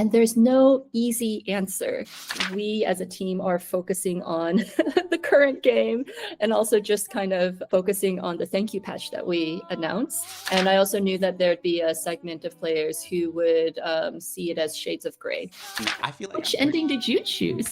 And there's no easy answer. We as a team are focusing on the current game and also just kind of focusing on the thank you patch that we announced. And I also knew that there'd be a segment of players who would see it as shades of gray. I feel like Which ending did you choose?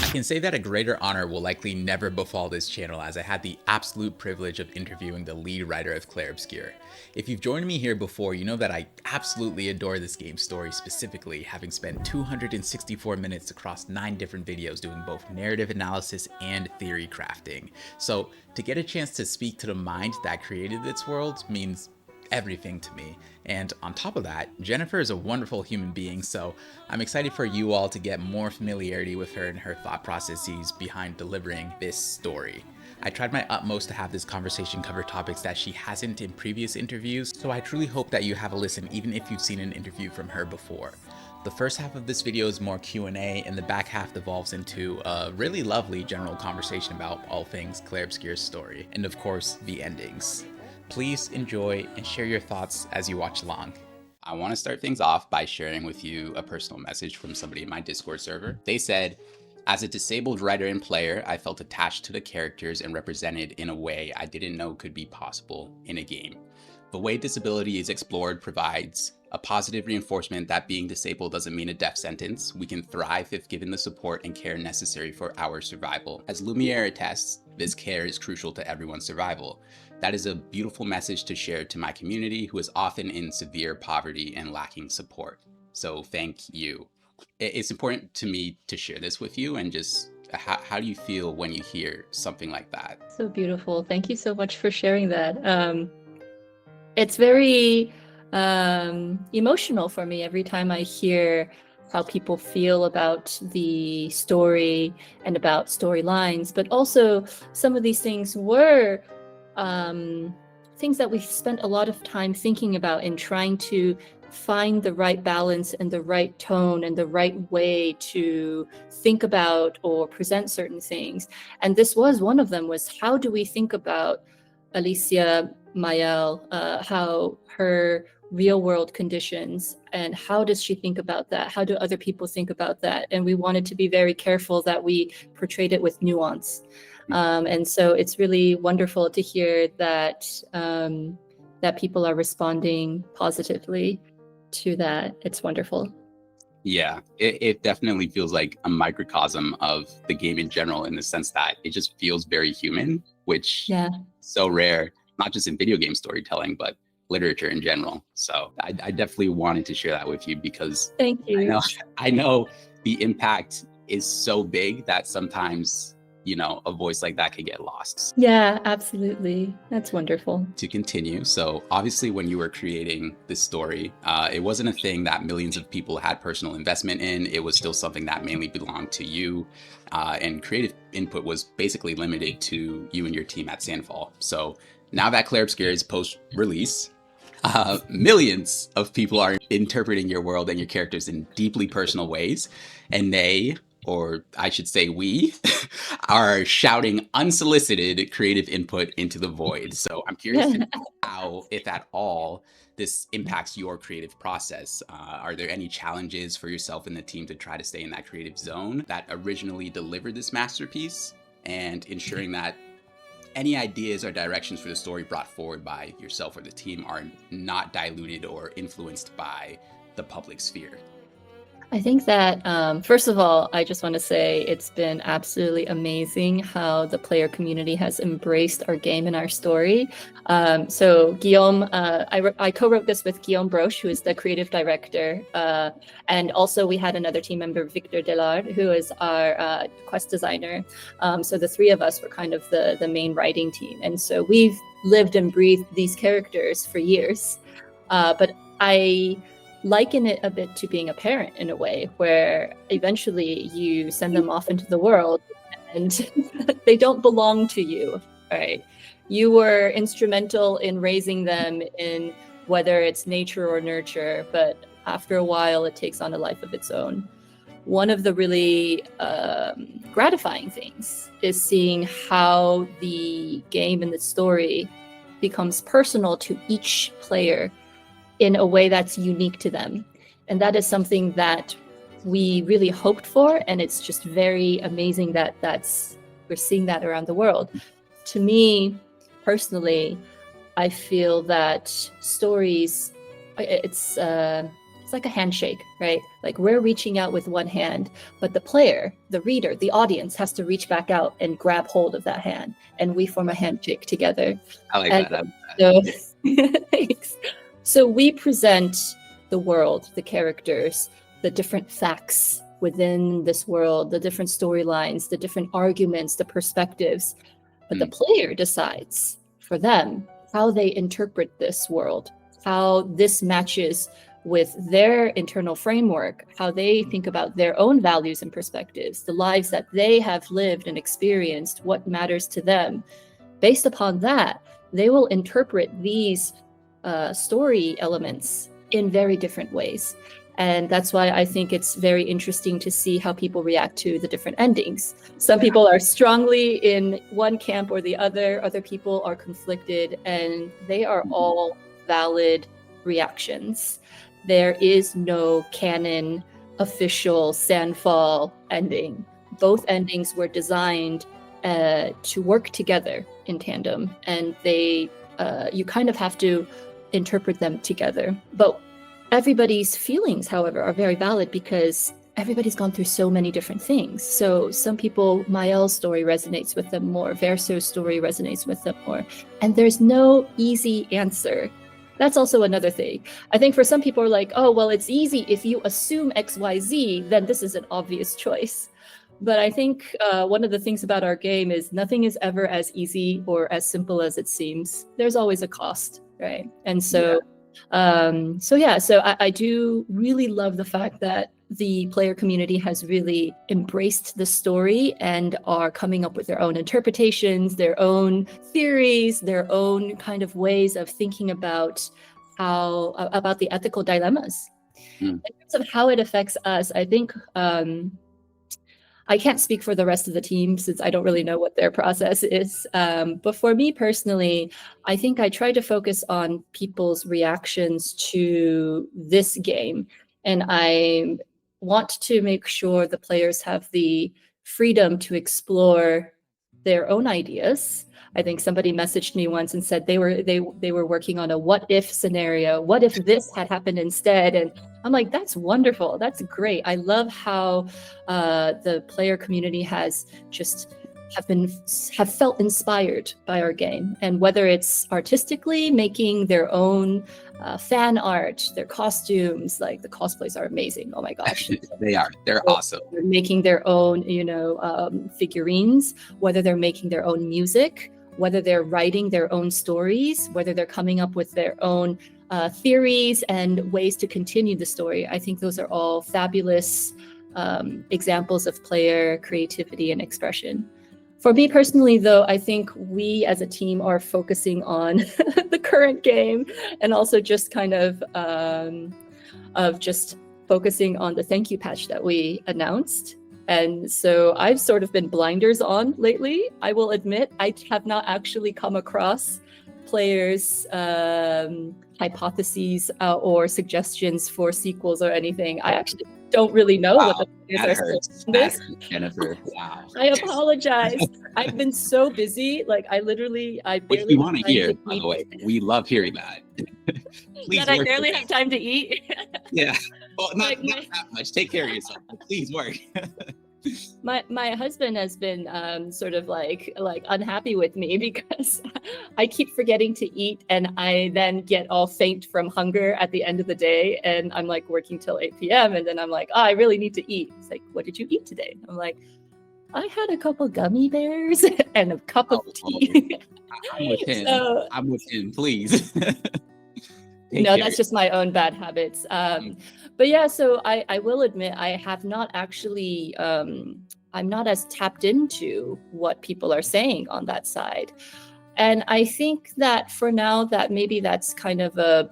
I can say that a greater honor will likely never befall this channel, as I had the absolute privilege of interviewing the lead writer of Clair Obscur. If you've joined me here before, you know that I absolutely adore this game's story specifically, having spent 264 minutes across 9 different videos doing both narrative analysis and theory crafting. So to get a chance to speak to the mind that created this world means everything to me. And on top of that, Jennifer is a wonderful human being, so I'm excited for you all to get more familiarity with her and her thought processes behind delivering this story. I tried my utmost to have this conversation cover topics that she hasn't in previous interviews, so I truly hope that you have a listen even if you've seen an interview from her before. The first half of this video is more Q&A, and the back half devolves into a really lovely general conversation about all things Clair Obscur's story, and of course, the endings. Please enjoy and share your thoughts as you watch along. I want to start things off by sharing with you a personal message from somebody in my Discord server. They said, as a disabled writer and player, I felt attached to the characters and represented in a way I didn't know could be possible in a game. The way disability is explored provides a positive reinforcement that being disabled doesn't mean a death sentence. We can thrive if given the support and care necessary for our survival. As Lumiere attests, this care is crucial to everyone's survival. That is a beautiful message to share to my community, who is often in severe poverty and lacking support. So thank you. It's important to me to share this with you, and just how do you feel when you hear something like that? So beautiful. Thank you so much for sharing that. It's very emotional for me every time I hear how people feel about the story and about storylines, but also some of these things were things that we spent a lot of time thinking about in trying to find the right balance and the right tone and the right way to think about or present certain things. And this was one of them, was how do we think about Alicia Mayel, how her real world conditions, and how does she think about that? How do other people think about that? And we wanted to be very careful that we portrayed it with nuance. And so it's really wonderful to hear that that people are responding positively to that. It's wonderful. Yeah, it definitely feels like a microcosm of the game in general, in the sense that it just feels very human, which is so rare, not just in video game storytelling, but literature in general. So I definitely wanted to share that with you, because thank you. I know the impact is so big that sometimes, you know, a voice like that could get lost. Yeah, absolutely. That's wonderful. To continue, so obviously when you were creating this story, it wasn't a thing that millions of people had personal investment in. It was still something that mainly belonged to you, and creative input was basically limited to you and your team at Sandfall. So now that Clair Obscur is post-release, millions of people are interpreting your world and your characters in deeply personal ways, and they, or I should say we, are shouting unsolicited creative input into the void. So I'm curious to know how, if at all, this impacts your creative process. Are there any challenges for yourself and the team to try to stay in that creative zone that originally delivered this masterpiece, and ensuring that any ideas or directions for the story brought forward by yourself or the team are not diluted or influenced by the public sphere? I think that, first of all, I just want to say it's been absolutely amazing how the player community has embraced our game and our story. So Guillaume, I co-wrote this with Guillaume Broche, who is the creative director. And also we had another team member, Victor Delard, who is our quest designer. So the three of us were kind of the main writing team. And so we've lived and breathed these characters for years. But I liken it a bit to being a parent, in a way, where eventually you send them off into the world and they don't belong to you, right? You were instrumental in raising them, in whether it's nature or nurture, but after a while it takes on a life of its own. One of the really gratifying things is seeing how the game and the story becomes personal to each player in a way that's unique to them. And that is something that we really hoped for, and it's just very amazing that we're seeing that around the world. To me personally, I feel that stories, it's like a handshake, right? Like we're reaching out with one hand, but the player, the reader, the audience has to reach back out and grab hold of that hand, and we form a handshake together. I like And that. so, thanks. So we present the world, the characters, the different facts within this world, the different storylines, the different arguments, the perspectives. But the player decides for them how they interpret this world, how this matches with their internal framework, how they think about their own values and perspectives, the lives that they have lived and experienced, what matters to them. Based upon that, they will interpret these story elements in very different ways. And that's why I think it's very interesting to see how people react to the different endings. Some people are strongly in one camp or the other people are conflicted, and they are all valid reactions. There is no canon official Sandfall ending. Both endings were designed to work together in tandem, and they you kind of have to interpret them together. But everybody's feelings, however, are very valid because everybody's gone through so many different things. So some people, Mael's story resonates with them more, Verso's story resonates with them more, and there's no easy answer. That's also another thing. I think for some people are like, oh, well, it's easy if you assume XYZ, then this is an obvious choice. But I think one of the things about our game is nothing is ever as easy or as simple as it seems. There's always a cost, right? And so I do really love the fact that the player community has really embraced the story and are coming up with their own interpretations, their own theories, their own kind of ways of thinking about about the ethical dilemmas. In terms of how it affects us, I think I can't speak for the rest of the team since I don't really know what their process is. But for me personally, I think I try to focus on people's reactions to this game. And I want to make sure the players have the freedom to explore their own ideas. I think somebody messaged me once and said they were working on a what if scenario. What if this had happened instead? And I'm like, that's wonderful. That's great. I love how the player community has just have felt inspired by our game, and whether it's artistically making their own fan art, their costumes, like the cosplays are amazing. Oh my gosh. They're awesome. They're making their own, figurines, whether they're making their own music, whether they're writing their own stories, whether they're coming up with their own theories and ways to continue the story. I think those are all fabulous examples of player creativity and expression. For me personally, though, I think we as a team are focusing on the current game, and also just kind of just focusing on the thank you patch that we announced. And so I've sort of been blinders on lately. I will admit I have not actually come across players' hypotheses or suggestions for sequels or anything. I actually don't really know what the players are saying. This, Jennifer. Wow. I apologize. I've been so busy. Like I barely. Which we want to hear, by the way. We love hearing that. Please that I barely have time to eat. Yeah. Well, not that much. Take care of yourself. Please work. My husband has been sort of like unhappy with me because I keep forgetting to eat, and I then get all faint from hunger at the end of the day, and I'm like working till 8 p.m. and then I'm like, oh, I really need to eat. It's like, what did you eat today? I'm like, I had a couple gummy bears and a cup of tea. I'm with him. I'm with him, please. No, that's just my own bad habits. But yeah, so I will admit I have not actually, I'm not as tapped into what people are saying on that side. And I think that for now that maybe that's kind of a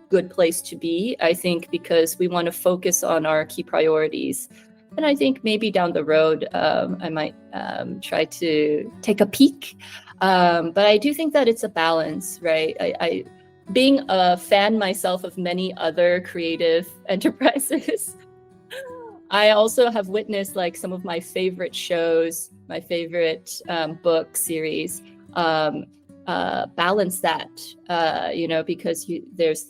good place to be, I think, because we want to focus on our key priorities. And I think maybe down the road, I might try to take a peek. But I do think that it's a balance, right? I being a fan myself of many other creative enterprises, I also have witnessed like some of my favorite shows, my favorite book series, balance that, you know, because there's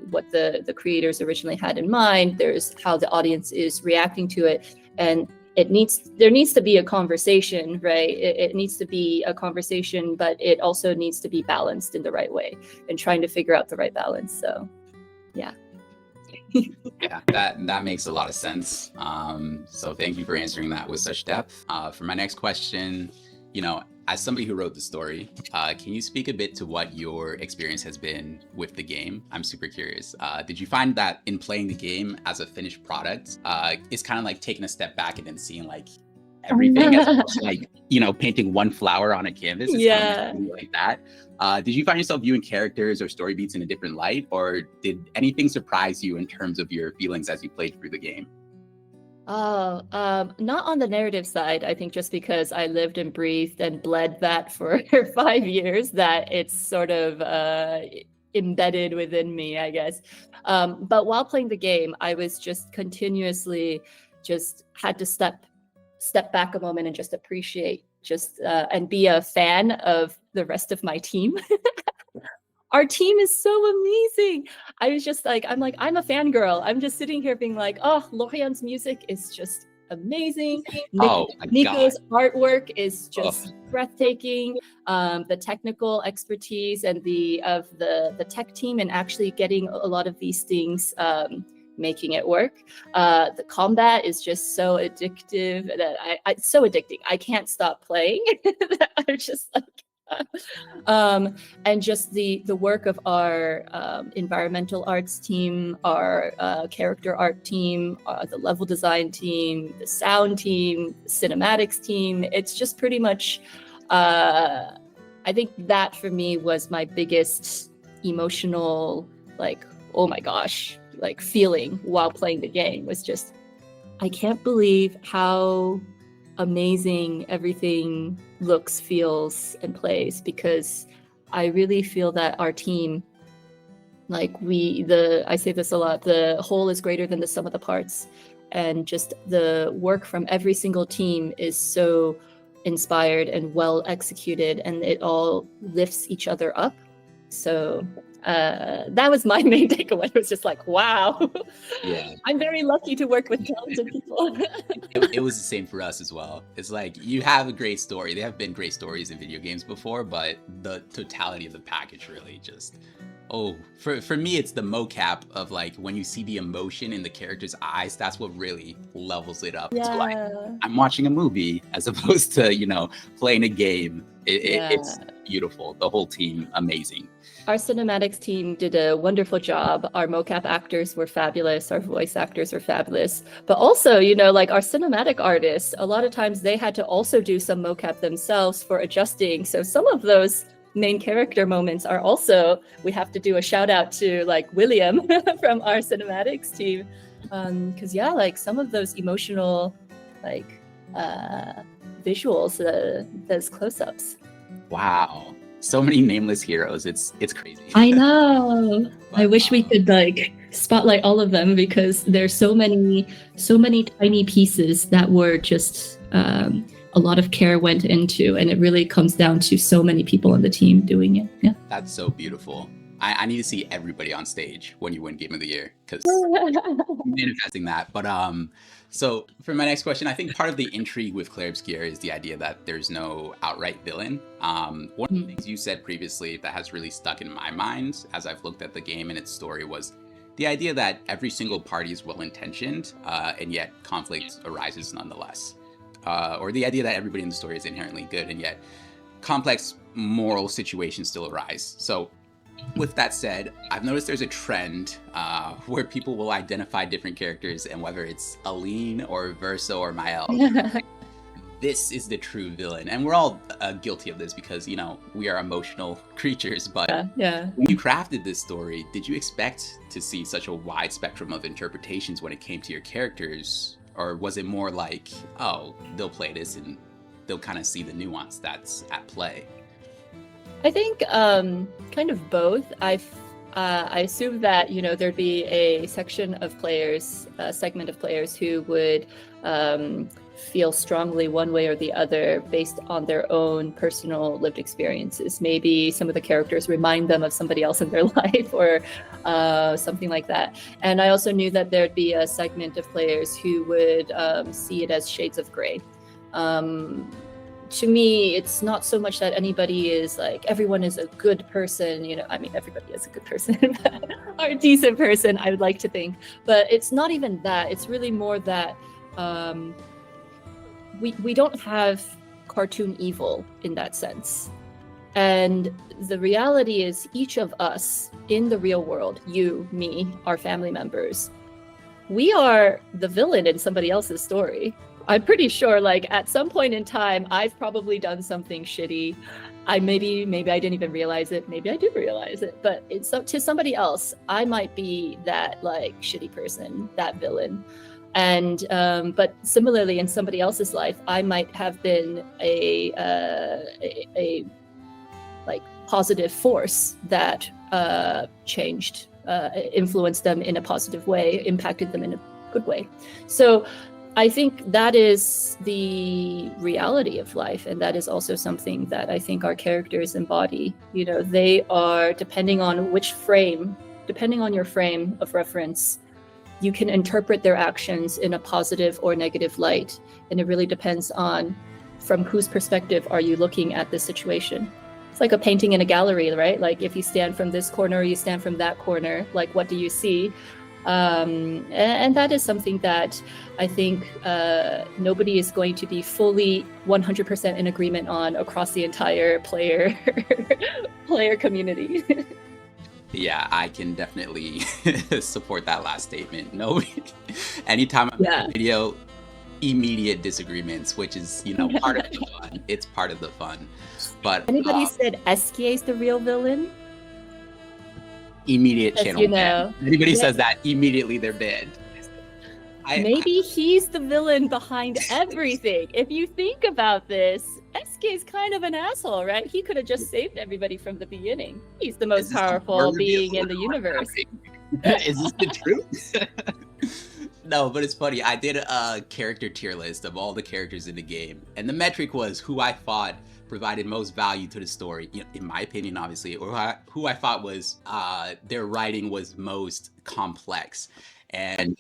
what the creators originally had in mind. There's how the audience is reacting to it, and there needs to be a conversation, right? It needs to be a conversation, but it also needs to be balanced in the right way, and trying to figure out the right balance. So, yeah. Yeah, that makes a lot of sense. So thank you for answering that with such depth. For my next question, you know, as somebody who wrote the story, can you speak a bit to what your experience has been with the game? I'm super curious. Did you find that in playing the game as a finished product, it's kind of like taking a step back and then seeing like everything as opposed to like, you know, painting one flower on a canvas? It's kind of like that. Did you find yourself viewing characters or story beats in a different light, or did anything surprise you in terms of your feelings as you played through the game? Oh, not on the narrative side. I think just because I lived and breathed and bled that for 5 years, that it's sort of embedded within me, I guess. But while playing the game, I was just continuously just had to step back a moment and just appreciate and be a fan of the rest of my team. Our team is so amazing. I was just like, I'm a fangirl. I'm just sitting here being like, oh, Lorian's music is just amazing. Nico's artwork is just breathtaking. The technical expertise and the tech team and actually getting a lot of these things, making it work. The combat is just so addictive that it's so addicting. I can't stop playing. I'm just like, and just the work of our environmental arts team, our character art team, the level design team, the sound team, the cinematics team. It's just pretty much, I think that for me was my biggest emotional, like, oh my gosh, like feeling while playing the game was just, I can't believe how amazing everything looks, feels, and plays, because I really feel that our team, like I say this a lot, the whole is greater than the sum of the parts, and just the work from every single team is so inspired and well executed, and it all lifts each other up. So that was my main takeaway. It was just like, wow, yeah, I'm very lucky to work with talented people. It was the same for us as well. It's like, you have a great story. There have been great stories in video games before, but the totality of the package really just, for me, it's the mocap of like when you see the emotion in the character's eyes, that's what really levels it up. Yeah. So I'm watching a movie as opposed to, you know, playing a game. It's beautiful. The whole team, amazing. Our cinematics team did a wonderful job. Our mocap actors were fabulous. Our voice actors were fabulous. But also, you know, like our cinematic artists, a lot of times they had to also do some mocap themselves for adjusting. So some of those main character moments are also, we have to do a shout out to like William from our cinematics team. Because like some of those emotional, like visuals, those close-ups. Wow. So many nameless heroes. It's crazy. I know. But, I wish we could like spotlight all of them, because there's so many tiny pieces that were just a lot of care went into, and it really comes down to so many people on the team doing it. Yeah. That's so beautiful. I need to see everybody on stage when you win Game of the Year, because manifesting that. But so for my next question, I think part of the intrigue with Clair Obscur is the idea that there's no outright villain. One of the things you said previously that has really stuck in my mind as I've looked at the game and its story was the idea that every single party is well-intentioned, and yet conflict arises nonetheless. Or the idea that everybody in the story is inherently good, and yet complex moral situations still arise. So with that said, I've noticed there's a trend where people will identify different characters, and whether it's Aline or Verso or Mael, this is the true villain. And we're all guilty of this because, you know, we are emotional creatures. But when you crafted this story, did you expect to see such a wide spectrum of interpretations when it came to your characters? Or was it more like, oh, they'll play this and they'll kind of see the nuance that's at play? I think kind of both. I I assume that, there'd be a segment of players who would feel strongly one way or the other based on their own personal lived experiences. Maybe some of the characters remind them of somebody else in their life or something like that. And I also knew that there'd be a segment of players who would see it as shades of gray. To me, it's not so much that anybody is like, everyone is a good person, I mean, everybody is a good person or a decent person, I would like to think. But it's not even that. It's really more that we don't have cartoon evil in that sense. And the reality is each of us in the real world, you, me, our family members, we are the villain in somebody else's story. I'm pretty sure, like, at some point in time, I've probably done something shitty. Maybe I didn't even realize it. Maybe I do realize it. But it's up to somebody else. I might be that, like, shitty person, that villain. And but similarly, in somebody else's life, I might have been a like positive force that changed, influenced them in a positive way, impacted them in a good way. So I think that is the reality of life, and that is also something that I think our characters embody. They are, depending on your frame of reference, you can interpret their actions in a positive or negative light, and it really depends on from whose perspective are you looking at this situation. It's like a painting in a gallery, right? Like if you stand from this corner, you stand from that corner, like what do you see? And that is something that I think nobody is going to be fully 100% in agreement on across the entire player community. Yeah, I can definitely support that last statement. No, anytime I'm in a video, immediate disagreements, which is, part of the fun. It's part of the fun. But anybody said Eskie is the real villain? Immediate channel ban. Anybody says that, immediately they're banned. Maybe he's the villain behind everything. If you think about this, Eskie is kind of an asshole, right? He could have just saved everybody from the beginning. He's the most powerful being in the universe. Is this the truth? No, but it's funny. I did a character tier list of all the characters in the game, and the metric was who I thought provided most value to the story, in my opinion, obviously, or who I thought was their writing was most complex. And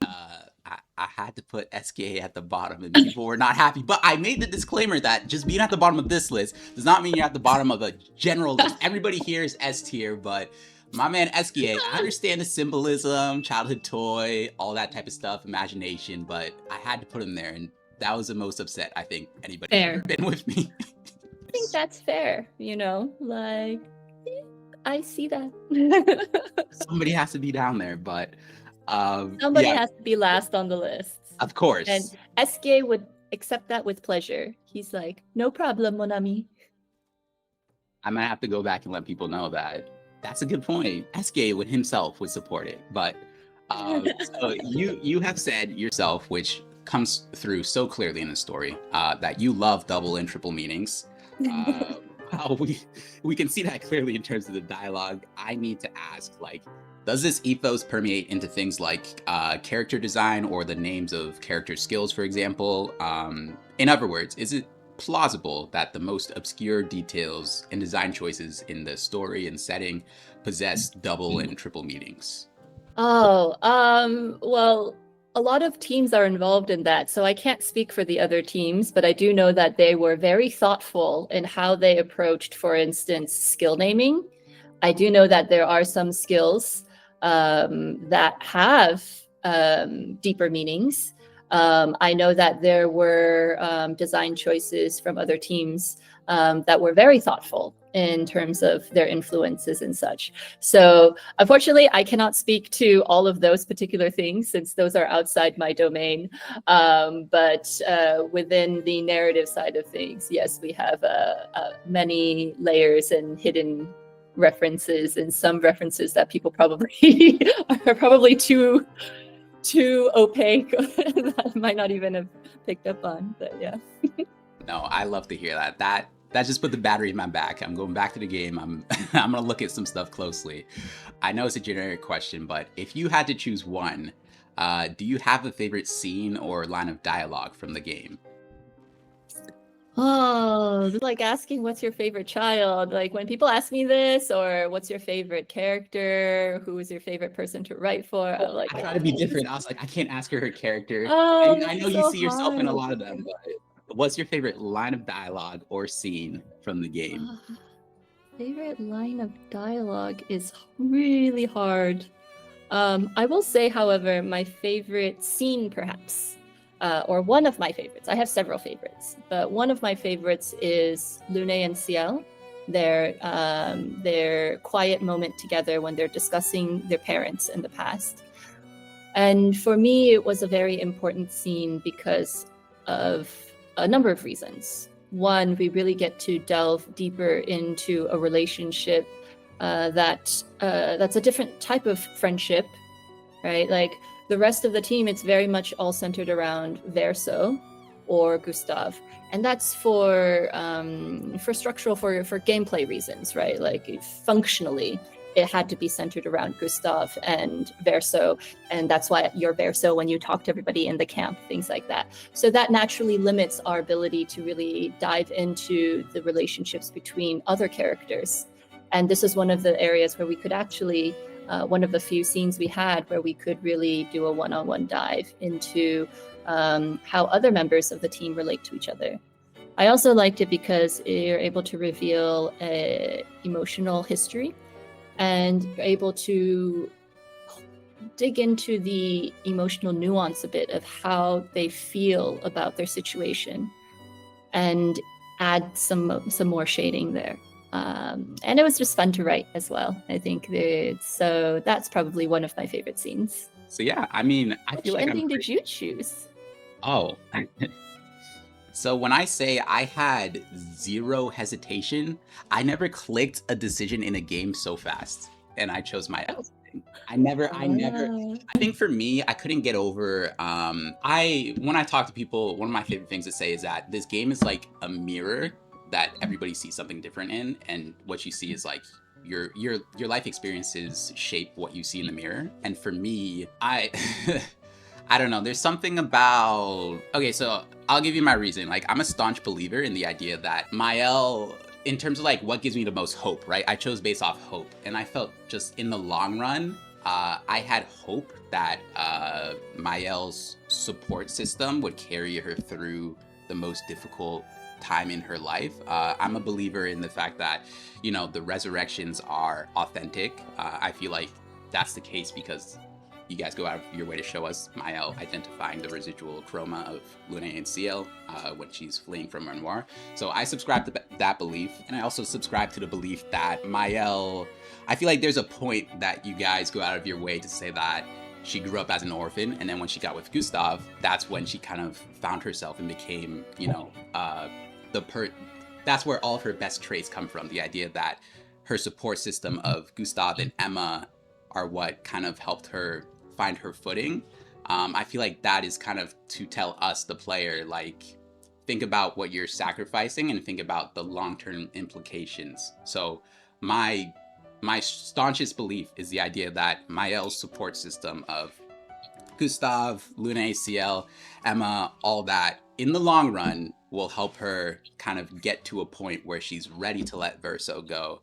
I had to put SKA at the bottom, and people were not happy. But I made the disclaimer that just being at the bottom of this list does not mean you're at the bottom of a general list. Everybody here is S tier, but my man SKA, I understand the symbolism, childhood toy, all that type of stuff, imagination, but I had to put him there, and that was the most upset I think anybody has ever been with me. I think that's fair, like, I see that. Somebody has to be down there, but somebody has to be last on the list. Of course. And SK would accept that with pleasure. He's like, no problem, mon ami. I might have to go back and let people know that that's a good point. SK would himself would support it. But so you have said yourself, which comes through so clearly in the story, that you love double and triple meanings. We can see that clearly in terms of the dialogue. I need to ask, like, does this ethos permeate into things like character design or the names of character skills, for example? In other words, is it plausible that the most obscure details and design choices in the story and setting possess double and triple meanings? Well, a lot of teams are involved in that, so I can't speak for the other teams, but I do know that they were very thoughtful in how they approached, for instance, skill naming. I do know that there are some skills that have deeper meanings. I know that there were design choices from other teams that were very thoughtful in terms of their influences and such. So unfortunately, I cannot speak to all of those particular things since those are outside my domain. But within the narrative side of things, yes, we have many layers and hidden references, and some references that people probably are probably too opaque that I might not even have picked up on. But yeah. No, I love to hear that. that just put the battery in my back. I'm going back to the game. I'm I'm gonna look at some stuff closely. I know it's a generic question, but if you had to choose one, do you have a favorite scene or line of dialogue from the game? Oh, this is like asking what's your favorite child. Like when people ask me this, or what's your favorite character, who is your favorite person to write for, I'm like, I try to be different. I was like, I can't ask her character. oh, And I this know is you so see yourself in a hard. lot of them, but what's your favorite line of dialogue or scene from the game? Favorite line of dialogue is really hard. I will say, however, my favorite scene, perhaps, or one of my favorites. I have several favorites, but one of my favorites is Lune and Ciel. Their quiet moment together when they're discussing their parents in the past. And for me, it was a very important scene because of a number of reasons. One, we really get to delve deeper into a relationship that's a different type of friendship, right? Like the rest of the team, it's very much all centered around Verso or Gustav, and that's for structural, for gameplay reasons, right? Like functionally, it had to be centered around Gustav and Verso, and that's why you're Verso when you talk to everybody in the camp, things like that. So that naturally limits our ability to really dive into the relationships between other characters. And this is one of the areas where we could actually, one of the few scenes we had where we could really do a one-on-one dive into how other members of the team relate to each other. I also liked it because you're able to reveal emotional history, and you're able to dig into the emotional nuance a bit of how they feel about their situation and add some more shading there. And it was just fun to write as well. I think so that's probably one of my favorite scenes. So yeah, I mean, I feel Which like ending did you choose? Oh. So when I say I had zero hesitation, I never clicked a decision in a game so fast, and I chose my L. I never. I think for me, I couldn't get over. When I talk to people, one of my favorite things to say is that this game is like a mirror that everybody sees something different in, and what you see is like your life experiences shape what you see in the mirror. And for me, I I don't know. There's something about. Okay, so I'll give you my reason. Like, I'm a staunch believer in the idea that Mael, in terms of like what gives me the most hope, right? I chose based off hope, and I felt just in the long run, I had hope that Mael's support system would carry her through the most difficult time in her life. I'm a believer in the fact that, you know, the resurrections are authentic. I feel like that's the case because you guys go out of your way to show us Mael identifying the residual chroma of Lune and Ciel when she's fleeing from Renoir. So I subscribe to that belief, and I also subscribe to the belief that Mael, I feel like there's a point that you guys go out of your way to say that she grew up as an orphan, and then when she got with Gustav, that's when she kind of found herself and became, you know, that's where all of her best traits come from. The idea that her support system of Gustav and Emma are what kind of helped her find her footing. I feel like that is kind of to tell us, the player, like, think about what you're sacrificing and think about the long-term implications. So my staunchest belief is the idea that Mael's support system of Gustav, Lune, Ciel, Emma, all that, in the long run, will help her kind of get to a point where she's ready to let Verso go,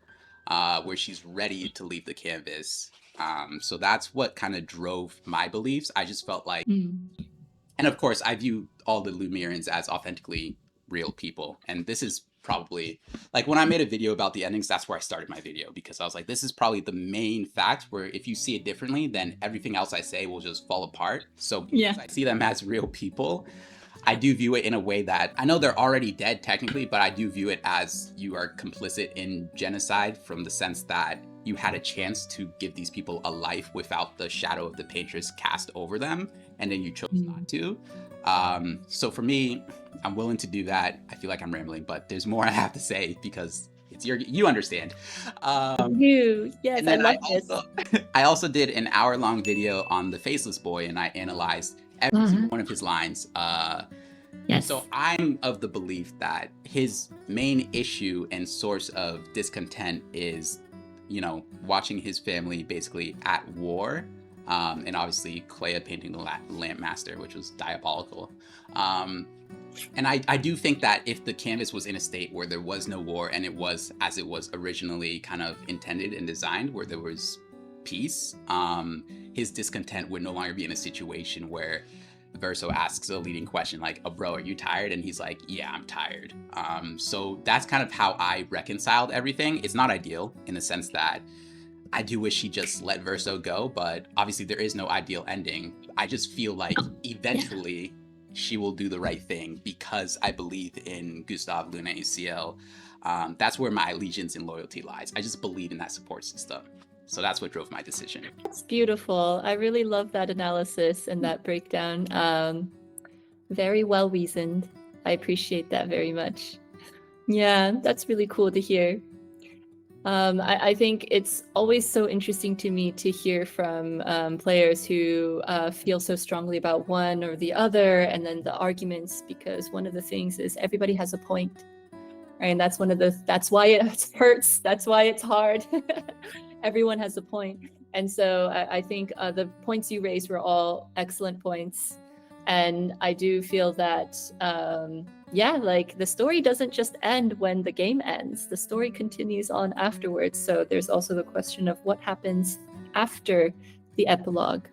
where she's ready to leave the canvas. So that's what kind of drove my beliefs. I just felt like, and of course, I view all the Lumierians as authentically real people. And this is probably, like, when I made a video about the endings, that's where I started my video, because I was like, this is probably the main fact where if you see it differently, then everything else I say will just fall apart. So because I see them as real people, I do view it in a way that, I know they're already dead technically, but I do view it as you are complicit in genocide, from the sense that you had a chance to give these people a life without the shadow of the Paintress cast over them, and then you chose not to. So for me, I'm willing to do that. I feel like I'm rambling, but there's more I have to say because it's you understand. Yes, I love this. I also did an hour-long video on the Faceless Boy, and I analyzed every single one of his lines. Yes. So I'm of the belief that his main issue and source of discontent is, watching his family basically at war. And obviously Clea painting the lamp master, which was diabolical. Um, and I do think that if the canvas was in a state where there was no war and it was as it was originally kind of intended and designed, where there was peace, his discontent would no longer be in a situation where Verso asks a leading question like, "Oh, bro, are you tired?" And he's like, "Yeah, I'm tired." So that's kind of how I reconciled everything. It's not ideal in the sense that I do wish he just let Verso go, but obviously there is no ideal ending. I just feel like eventually she will do the right thing because I believe in Gustav, Luna, and UCL. That's where my allegiance and loyalty lies. I just believe in that support system. So that's what drove my decision. That's beautiful. I really love that analysis and that breakdown. Very well reasoned. I appreciate that very much. Yeah, that's really cool to hear. I think it's always so interesting to me to hear from players who feel so strongly about one or the other, and then the arguments, because one of the things is everybody has a point, right? And that's why it hurts. That's why it's hard. Everyone has a point. And so I think the points you raised were all excellent points. And I do feel that, like the story doesn't just end when the game ends. The story continues on afterwards. So there's also the question of what happens after the epilogue,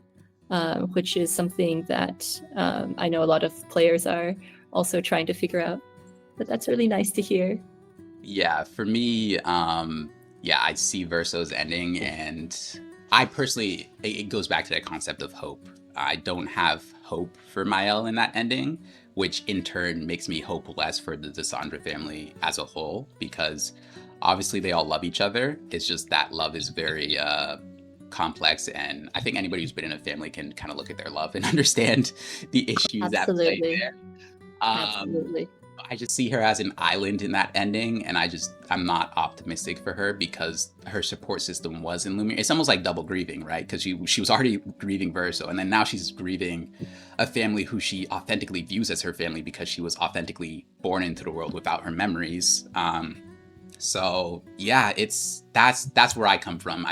which is something that I know a lot of players are also trying to figure out. But that's really nice to hear. Yeah, for me, I see Verso's ending, and I personally, it goes back to that concept of hope. I don't have hope for Mael in that ending, which in turn makes me hope less for the Desandra family as a whole, because obviously they all love each other. It's just that love is very complex, and I think anybody who's been in a family can kind of look at their love and understand the issues at play there. Absolutely. I just see her as an island in that ending, and I'm not optimistic for her because her support system was in Lumiere. It's almost like double grieving, right? Because she was already grieving Verso, and then now she's grieving a family who she authentically views as her family because she was authentically born into the world without her memories. So yeah, that's where I come from.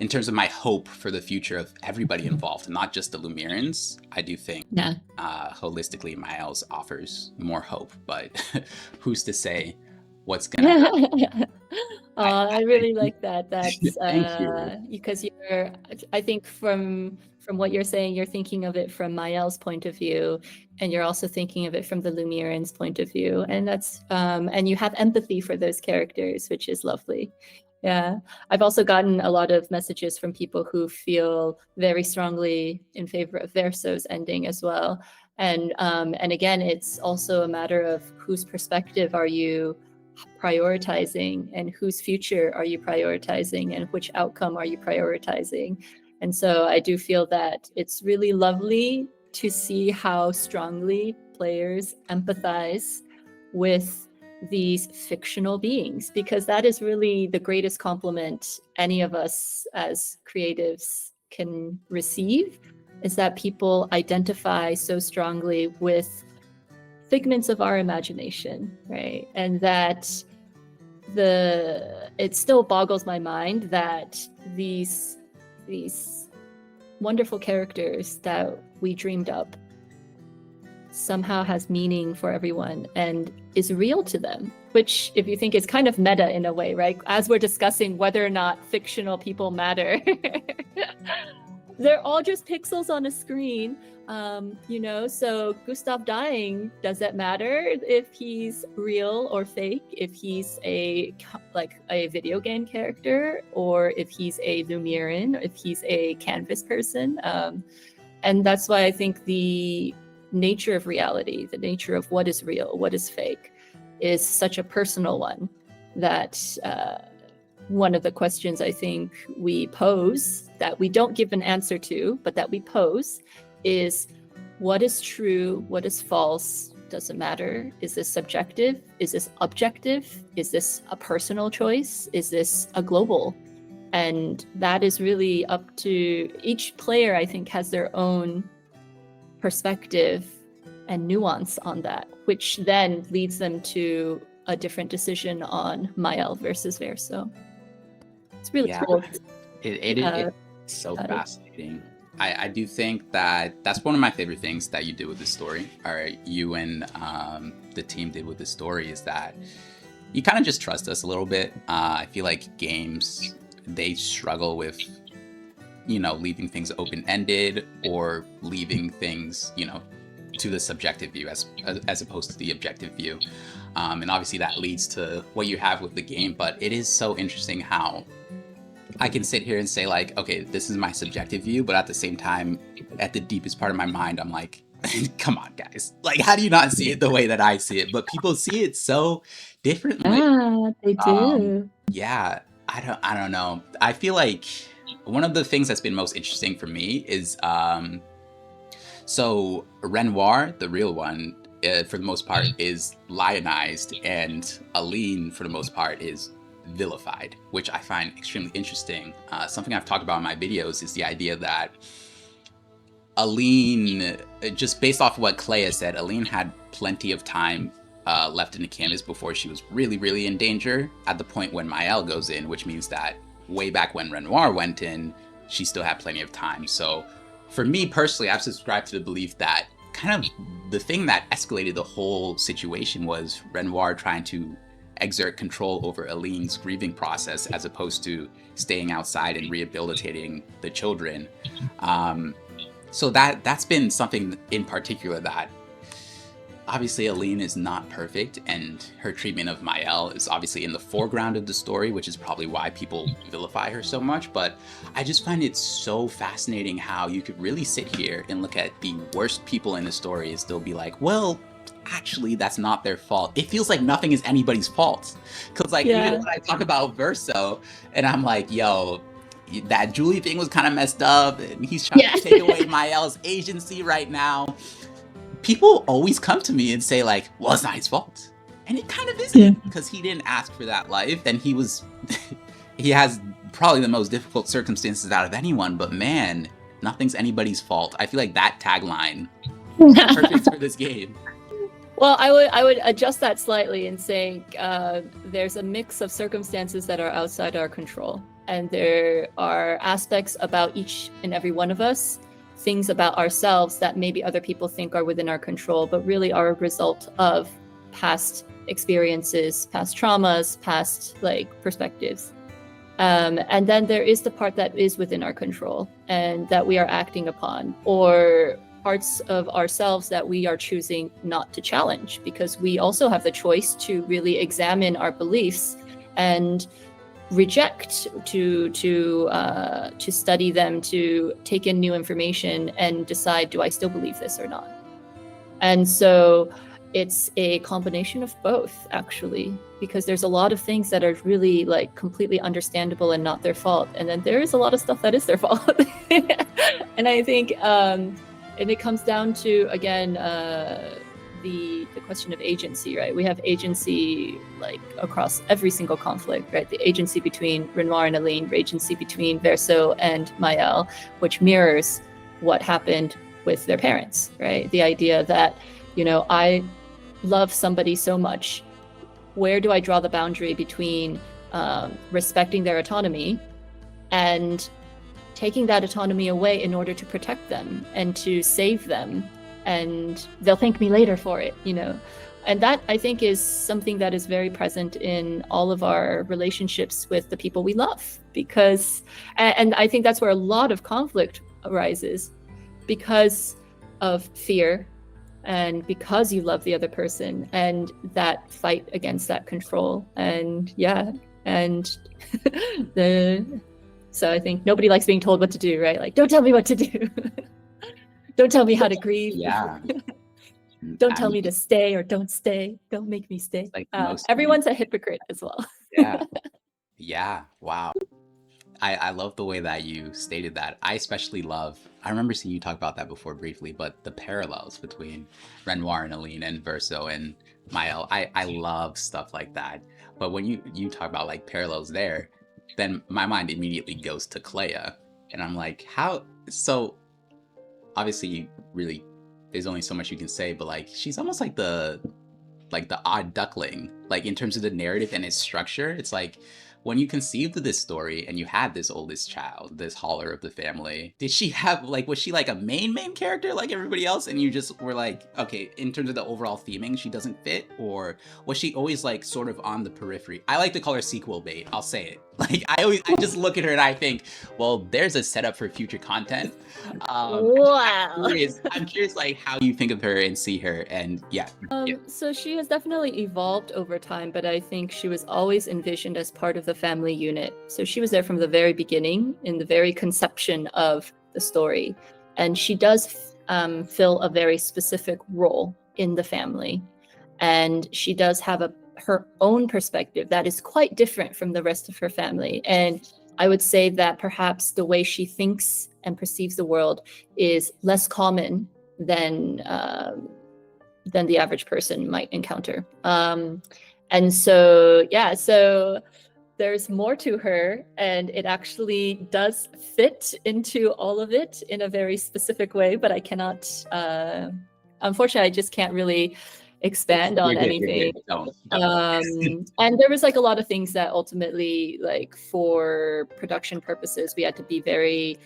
In terms of my hope for the future of everybody involved, not just the Lumierians, I do think holistically Miles offers more hope, but who's to say what's gonna happen? I really like that. That's Thank you. because I think from what you're saying, you're thinking of it from Mael's point of view, and you're also thinking of it from the Lumierians' point of view, and that's and you have empathy for those characters, which is lovely. Yeah, I've also gotten a lot of messages from people who feel very strongly in favor of Verso's ending as well. And again, it's also a matter of whose perspective are you prioritizing, and whose future are you prioritizing, and which outcome are you prioritizing. And so I do feel that it's really lovely to see how strongly players empathize with these fictional beings, because that is really the greatest compliment any of us as creatives can receive, is that people identify so strongly with figments of our imagination, right? And that it still boggles my mind that these wonderful characters that we dreamed up somehow has meaning for everyone and is real to them, which, if you think, is kind of meta in a way, right? As we're discussing whether or not fictional people matter, they're all just pixels on a screen, so Gustav dying, does it matter if he's real or fake, if he's a video game character, or if he's a Lumieran, if he's a canvas person? And that's why I think the nature of reality, the nature of what is real, what is fake, is such a personal one, that one of the questions I think we pose, that we don't give an answer to, but that we pose, is what is true, what is false, does it matter? Is this subjective? Is this objective? Is this a personal choice? Is this a global? And that is really up to each player. I think has their own perspective and nuance on that, which then leads them to a different decision on Mael versus Verso. It's really Yeah. cool. It's so fascinating. I do think that that's one of my favorite things that you did with this story, or you and the team did with this story, is that you kind of just trust us a little bit. I feel like games, they struggle with, leaving things open-ended or leaving things, to the subjective view as opposed to the objective view. And obviously that leads to what you have with the game, but it is so interesting how I can sit here and say like, okay, this is my subjective view, but at the same time, at the deepest part of my mind, I'm like, come on, guys. Like, how do you not see it the way that I see it? But people see it so differently. Yeah, they do. Yeah, I don't know. I feel like one of the things that's been most interesting for me is so Renoir, the real one, for the most part, is lionized, and Aline, for the most part, is vilified, which I find extremely interesting. Something I've talked about in my videos is the idea that Aline, just based off of what Clair said, Aline had plenty of time left in the canvas before she was really, really in danger at the point when Mael goes in, which means that way back when Renoir went in, she still had plenty of time. So for me personally, I've subscribed to the belief that kind of the thing that escalated the whole situation was Renoir trying to exert control over Aline's grieving process as opposed to staying outside and rehabilitating the children. So that's been something in particular that obviously Aline is not perfect, and her treatment of Mael is obviously in the foreground of the story, which is probably why people vilify her so much. But I just find it so fascinating how you could really sit here and look at the worst people in the story and still be like, well, actually, that's not their fault. It feels like nothing is anybody's fault. Because even when I talk about Verso, and I'm like, yo, that Julie thing was kind of messed up, and he's trying to take away Mael's agency right now. People always come to me and say like, well, it's not his fault. And it kind of isn't, because he didn't ask for that life, and he has probably the most difficult circumstances out of anyone, but man, nothing's anybody's fault. I feel like that tagline is perfect for this game. Well, I would adjust that slightly and say there's a mix of circumstances that are outside our control. And there are aspects about each and every one of us, things about ourselves that maybe other people think are within our control, but really are a result of past experiences, past traumas, past perspectives. And then there is the part that is within our control and that we are acting upon, or parts of ourselves that we are choosing not to challenge, because we also have the choice to really examine our beliefs and reject, to study them, to take in new information and decide, do I still believe this or not? And so it's a combination of both, actually, because there's a lot of things that are really completely understandable and not their fault, and then there is a lot of stuff that is their fault. And I think and it comes down to, again, the question of agency, right? We have agency across every single conflict, right? The agency between Renoir and Aline, agency between Verso and Mael, which mirrors what happened with their parents, right? The idea that, I love somebody so much, where do I draw the boundary between respecting their autonomy and taking that autonomy away in order to protect them and to save them, and they'll thank me later for it, And that, I think, is something that is very present in all of our relationships with the people we love, because, and I think that's where a lot of conflict arises, because of fear and because you love the other person, and that fight against that control. And so I think nobody likes being told what to do, right? Don't tell me what to do. Don't tell me how to grieve. Yeah. Don't tell me to stay or don't stay. Don't make me stay. Everyone's a hypocrite as well. Yeah. Yeah. Wow. I love the way that you stated that. I remember seeing you talk about that before briefly, but the parallels between Renoir and Aline and Verso and Mael, I love stuff like that. But when you talk about parallels there, then my mind immediately goes to Clair. And I'm like, how? So obviously you really there's only so much you can say, but like she's almost like the odd duckling, like in terms of the narrative and its structure. It's like when you conceived of this story and you had this oldest child, this hauler of the family, did she have like, was she like a main character like everybody else, and you just were like, okay, in terms of the overall theming, she doesn't fit? Or was she always like sort of on the periphery? I like to call her sequel bait, I'll say it. Like I just look at her and I think, well, there's a setup for future content. Wow. I'm curious like how you think of her and see her. And yeah. So she has definitely evolved over time, but I think she was always envisioned as part of the family unit. So she was there from the very beginning, in the very conception of the story. And she does fill a very specific role in the family. And she does have her own perspective that is quite different from the rest of her family. And I would say that perhaps the way she thinks and perceives the world is less common than the average person might encounter. And so, yeah, so there's more to her, and it actually does fit into all of it in a very specific way, but I cannot, unfortunately, I just can't really expand on anything. And there was like a lot of things that ultimately, like for production purposes, we had to be very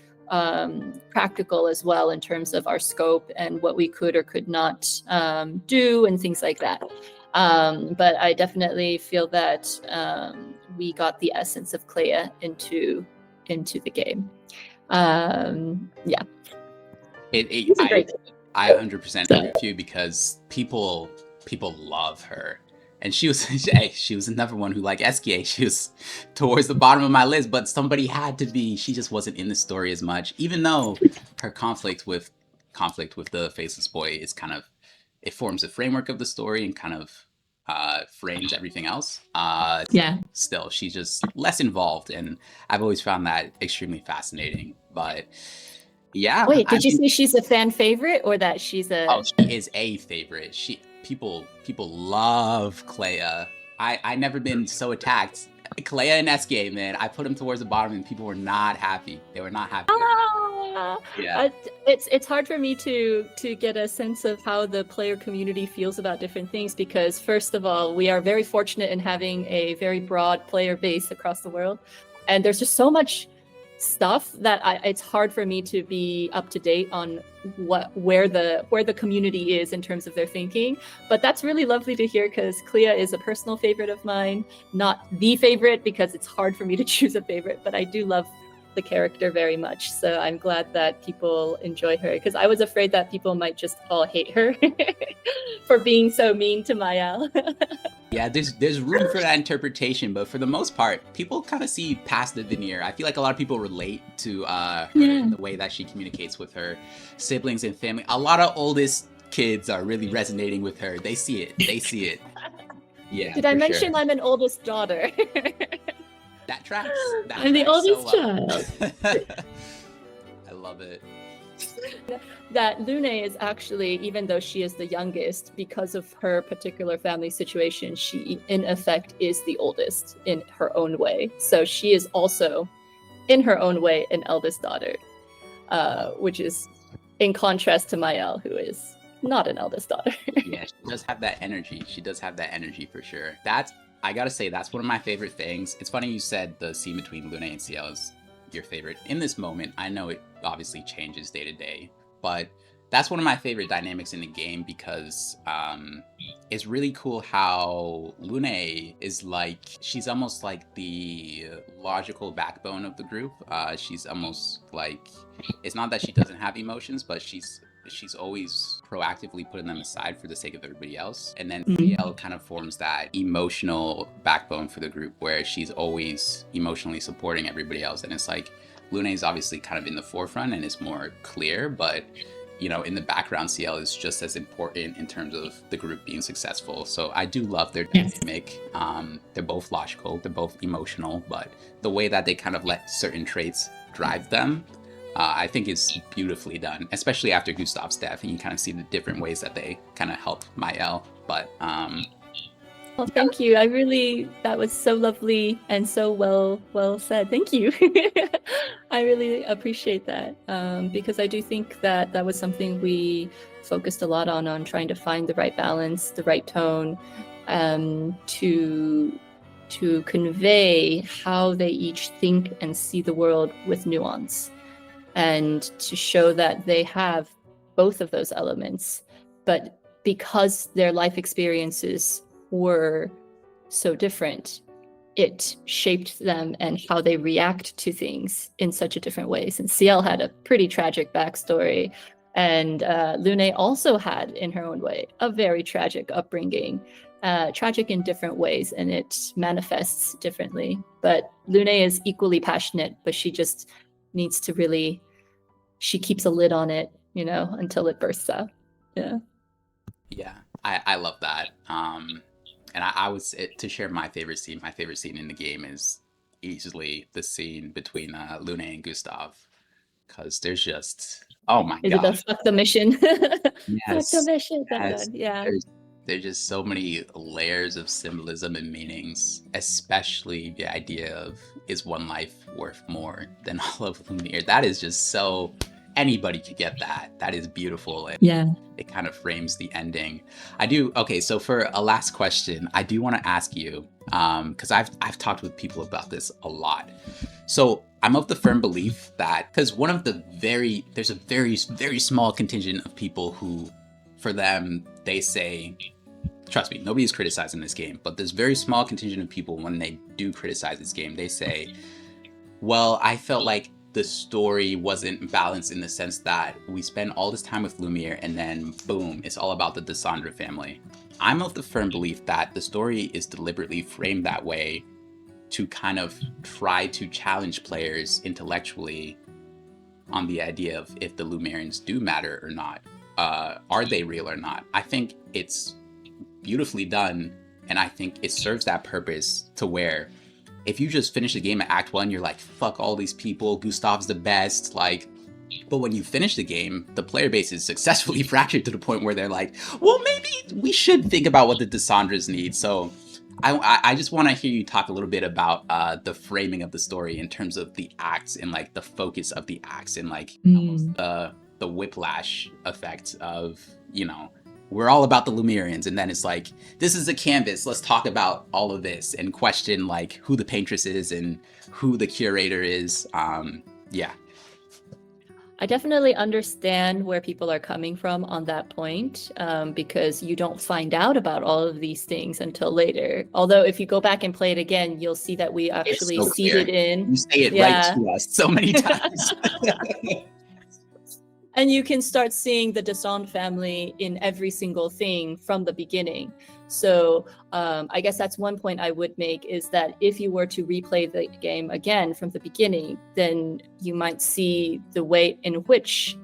practical as well in terms of our scope and what we could or could not do and things like that. But I definitely feel that we got the essence of Clair into the game. Yeah. I 100% agree with you, because people love her. And she was another one who, like SKA, she was towards the bottom of my list, but somebody had to be. She just wasn't in the story as much, even though her conflict with the Faceless Boy is kind of, it forms the framework of the story and kind of frames everything else. Yeah. Still, she's just less involved, and I've always found that extremely fascinating. But yeah. Wait, did you say she's a fan favorite, or that she's a? Oh, she is a favorite. People love Clair. I never been so attacked. Clair and SKA, man, I put them towards the bottom, and people were not happy. They were not happy. Yeah. It's hard for me to get a sense of how the player community feels about different things, because first of all, we are very fortunate in having a very broad player base across the world, and there's just so much stuff that it's hard for me to be up to date on where the community is in terms of their thinking. But that's really lovely to hear, because Clair is a personal favorite of mine, not the favorite, because it's hard for me to choose a favorite, but I do love the character very much. So I'm glad that people enjoy her, because I was afraid that people might just all hate her for being so mean to Mayal. Yeah, there's room for that interpretation, but for the most part, people kind of see past the veneer. I feel like a lot of people relate to her in the way that she communicates with her siblings and family. A lot of oldest kids are really resonating with her. They see it. Yeah. Did I mention I'm an oldest daughter? That tracks. I'm the oldest child. I love it. That Lune is actually, even though she is the youngest, because of her particular family situation, she in effect is the oldest in her own way. So she is also, in her own way, an eldest daughter, which is in contrast to Mayal, who is not an eldest daughter. Yeah, she does have that energy. She does have that energy for sure. I gotta say, that's one of my favorite things. It's funny you said the scene between Lune and CL is your favorite. In this moment, I know it obviously changes day to day, but that's one of my favorite dynamics in the game, because it's really cool how Lune is like, she's almost like the logical backbone of the group. She's almost like, it's not that she doesn't have emotions, but she's always proactively putting them aside for the sake of everybody else. And then CL kind of forms that emotional backbone for the group, where she's always emotionally supporting everybody else. And it's like, Lune is obviously kind of in the forefront and is more clear, but you know, in the background, CL is just as important in terms of the group being successful. So I do love their dynamic. They're both logical, they're both emotional, but the way that they kind of let certain traits drive them, I think is beautifully done, especially after Gustav's death, and you kind of see the different ways that they kind of help Mayal. But Well, thank you. That was so lovely and so well said. Thank you. I really appreciate that, because I do think that that was something we focused a lot on trying to find the right balance, the right tone, to convey how they each think and see the world with nuance, and to show that they have both of those elements, but because their life experiences were so different, it shaped them and how they react to things in such a different way. Since CL had a pretty tragic backstory, and Lune also had, in her own way, a very tragic upbringing, tragic in different ways, and it manifests differently. But Lune is equally passionate, but she just needs to really, she keeps a lid on it, until it bursts out. Yeah. Yeah, I love that. And I was to share my favorite scene. My favorite scene in the game is easily the scene between Lune and Gustav, because there's just, oh my Is it the god, fuck the mission? Fuck the yes, mission. That yes. one. Yeah. There's just so many layers of symbolism and meanings, especially the idea of, is one life worth more than all of Lumiere? That is just so, anybody could get that. That is beautiful. And Yeah. it kind of frames the ending. Okay, so for a last question, I do want to ask you, because I've talked with people about this a lot. So I'm of the firm belief that, because there's a very, very small contingent of people who, for them, they say, trust me, nobody's criticizing this game, but there's very small contingent of people, when they do criticize this game, they say, well, I felt like the story wasn't balanced in the sense that we spend all this time with Lumiere and then boom, it's all about the Desandra family. I'm of the firm belief that the story is deliberately framed that way to kind of try to challenge players intellectually on the idea of if the Lumerians do matter or not. Are they real or not? I think it's beautifully done, and I think it serves that purpose, to where if you just finish the game at Act 1, you're like, fuck all these people, Gustav's the best, like, but when you finish the game, the player base is successfully fractured to the point where they're like, well, maybe we should think about what the Desandras need. So I just want to hear you talk a little bit about the framing of the story in terms of the acts and like the focus of the acts and like almost the whiplash effect of, we're all about the Lumerians, and then it's like, this is a canvas, let's talk about all of this and question like who the paintress is and who the curator is. Yeah. I definitely understand where people are coming from on that point, because you don't find out about all of these things until later. Although if you go back and play it again, you'll see that we actually so seeded in. You say it right to us so many times. And you can start seeing the Desand family in every single thing from the beginning. So I guess that's one point I would make, is that if you were to replay the game again from the beginning, then you might see the way in which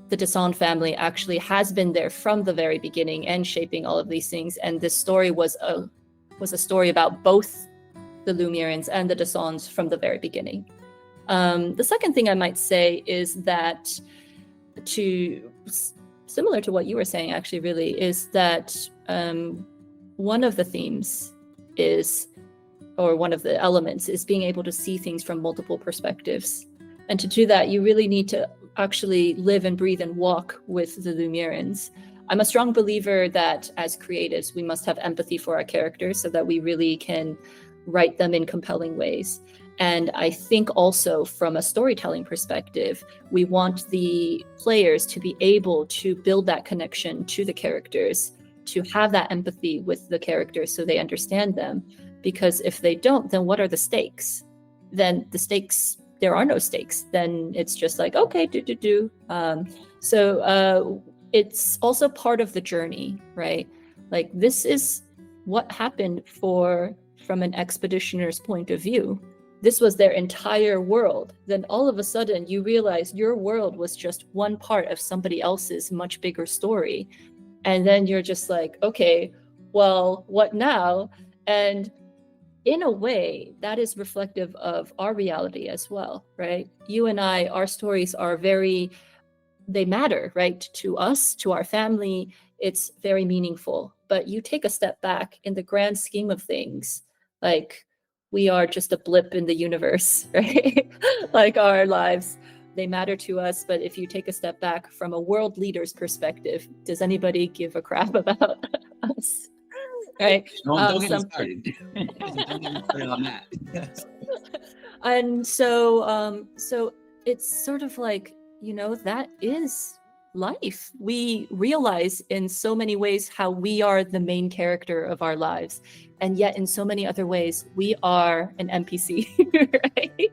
the Desand family actually has been there from the very beginning and shaping all of these things. And this story was a story about both the Lumerians and the Desands from the very beginning. The second thing I might say is that, similar to what you were saying, actually, really, is that one of the themes is, or one of the elements is, being able to see things from multiple perspectives. And to do that, you really need to actually live and breathe and walk with the Lumerians. I'm a strong believer that as creatives, we must have empathy for our characters so that we really can write them in compelling ways. And I think also from a storytelling perspective, we want the players to be able to build that connection to the characters, to have that empathy with the characters so they understand them. Because if they don't, then what are the stakes? Then there are no stakes. Then it's just like, okay, do. So it's also part of the journey, right? Like, this is what happened from an expeditioner's point of view. This was their entire world. Then all of a sudden you realize your world was just one part of somebody else's much bigger story. And then you're just like, okay, well, what now? And in a way, that is reflective of our reality as well, right? You and I, our stories are they matter, right? To us, to our family, it's very meaningful. But you take a step back in the grand scheme of things, like we are just a blip in the universe, right? Like our lives, they matter to us. But if you take a step back from a world leader's perspective, does anybody give a crap about us? Right? Don't get me Some started. Don't get me started on that. and so it's sort of like, that is life. We realize in so many ways how we are the main character of our lives, and yet in so many other ways we are an NPC. Right?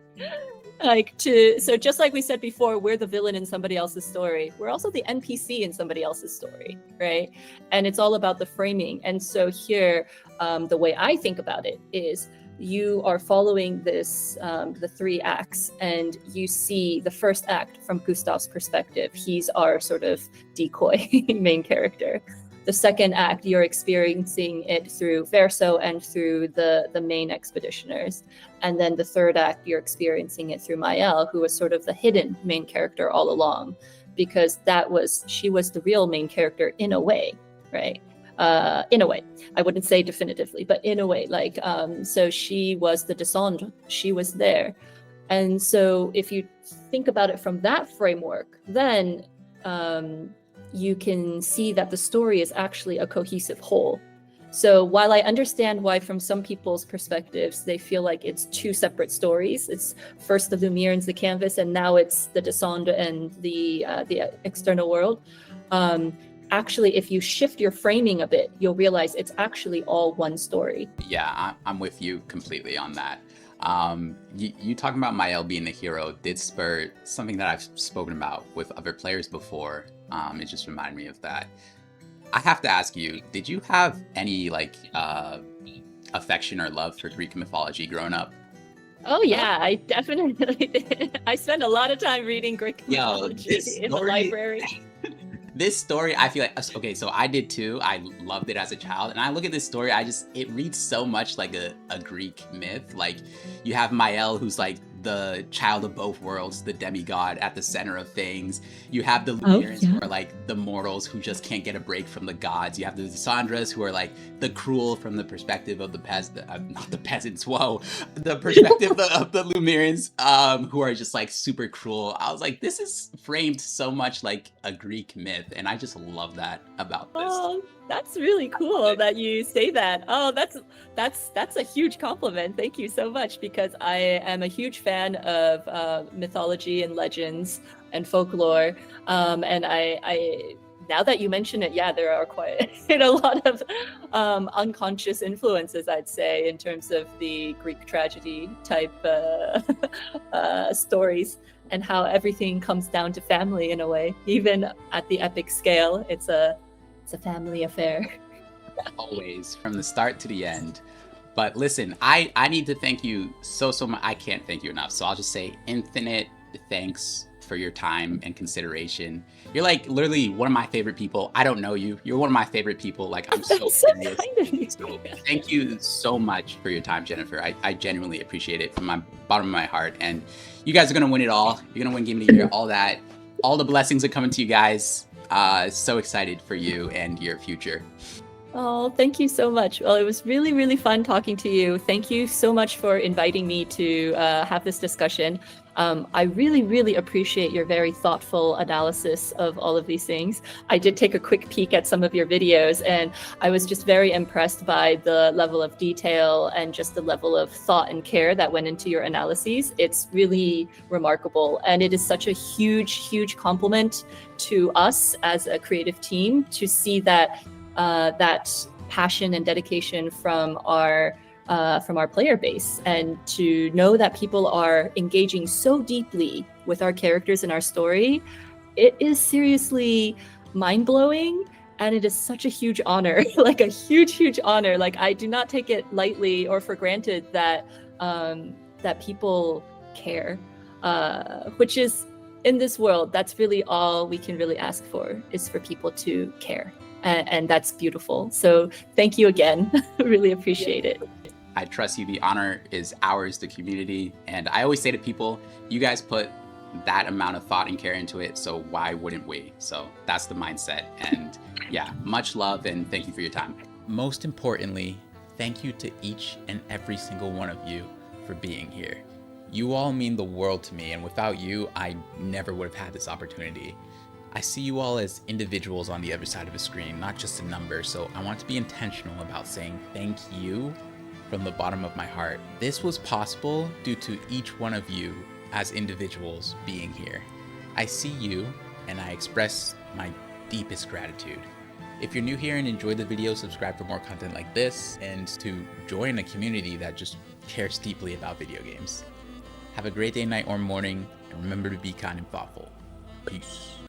So just like we said before, we're the villain in somebody else's story, we're also the NPC in somebody else's story, right? And it's all about the framing. And so here, the way I think about it is, you are following this, the 3 acts, and you see the first act from Gustav's perspective. He's our sort of decoy main character. The second act, you're experiencing it through Verso and through the main expeditioners. And then the third act, you're experiencing it through Mael, who was sort of the hidden main character all along, because she was the real main character in a way, right? In a way, I wouldn't say definitively, but in a way, like, so she was the descendant, she was there. And so if you think about it from that framework, then you can see that the story is actually a cohesive whole. So while I understand why from some people's perspectives they feel like it's 2 separate stories, it's first the Lumireans, the canvas, and now it's the descendant and the external world. Actually, if you shift your framing a bit, you'll realize it's actually all one story. Yeah, I'm with you completely on that. You talking about Mael being the hero did spur something that I've spoken about with other players before. It just reminded me of that. I have to ask you, did you have any affection or love for Greek mythology growing up? Oh yeah, I definitely did. I spent a lot of time reading Greek mythology in the library. This story, I feel like, okay, so I did too. I loved it as a child. And I look at this story, it reads so much like a Greek myth. Like, you have Mael, who's like the child of both worlds, the demigod at the center of things. You have the Lumireans, who are like the mortals who just can't get a break from the gods. You have the Cassandras, who are like the cruel from the perspective of the not the peasants, whoa, the perspective of the Lumireans, who are just like super cruel. I was like, this is framed so much like a Greek myth, and I just love that about this. Oh, that's really cool that you say that. Oh, that's a huge compliment. Thank you so much, because I am a huge fan of mythology and legends and folklore. And I now that you mention it, yeah, there are quite a lot of unconscious influences, I'd say, in terms of the Greek tragedy type stories, and how everything comes down to family in a way. Even at the epic scale, it's a family affair. Always, from the start to the end. But listen, I need to thank you so much. I can't thank you enough. So I'll just say infinite thanks for your time and consideration. You're like literally one of my favorite people. I don't know you. You're one of my favorite people. Like, I'm so curious. So thank you so much for your time, Jennifer. I genuinely appreciate it from my bottom of my heart. And you guys are going to win it all. You're going to win Game of the Year, all that. All the blessings are coming to you guys. So excited for you and your future. Oh, thank you so much. Well, it was really, really fun talking to you. Thank you so much for inviting me to have this discussion. I really, really appreciate your very thoughtful analysis of all of these things. I did take a quick peek at some of your videos, and I was just very impressed by the level of detail and just the level of thought and care that went into your analyses. It's really remarkable, and it is such a huge, huge compliment to us as a creative team to see that that passion and dedication from our player base, and to know that people are engaging so deeply with our characters and our story. It is seriously mind-blowing, and it is such a huge honor, like a huge, huge honor. Like, I do not take it lightly or for granted that that people care, which is, in this world, that's really all we can really ask for, is for people to care. And that's beautiful. So thank you again. Really appreciate it. I trust you. The honor is ours, the community. And I always say to people, you guys put that amount of thought and care into it, so why wouldn't we? So that's the mindset. And Yeah, much love and thank you for your time. Most importantly, thank you to each and every single one of you for being here. You all mean the world to me, and without you, I never would have had this opportunity. I see you all as individuals on the other side of a screen, not just a number, so I want to be intentional about saying thank you from the bottom of my heart. This was possible due to each one of you as individuals being here. I see you, and I express my deepest gratitude. If you're new here and enjoyed the video, subscribe for more content like this, and to join a community that just cares deeply about video games. Have a great day, night, or morning, and remember to be kind and thoughtful. Peace.